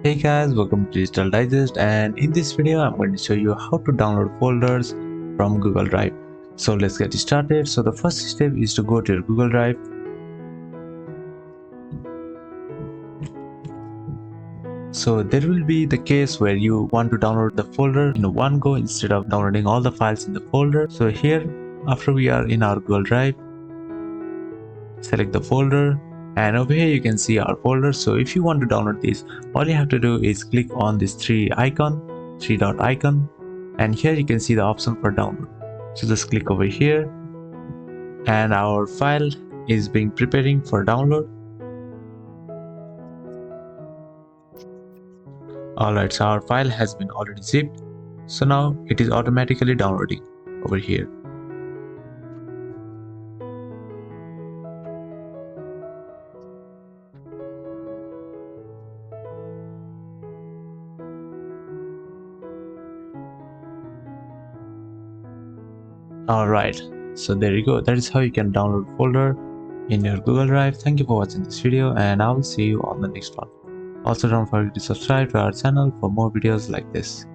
Hey guys, welcome to Digital Digest, and in this video I'm going to show you how to download folders from Google Drive. So let's get started. So the first step is to go to your Google Drive. So there will be the case where you want to download the folder in one go instead of downloading all the files in the folder. So here, after we are in our Google Drive, select the folder, and over here you can see our folder. So if you want to download this, all you have to do is click on this three dot icon, and here you can see the option for download. So just click over here, and our file is being preparing for download. Alright, so our file has been already zipped, so now it is automatically downloading over here. Alright, so there you go. That is how you can download folder in your Google Drive. Thank you for watching this video, and I will see you on the next one. Also, don't forget to subscribe to our channel for more videos like this.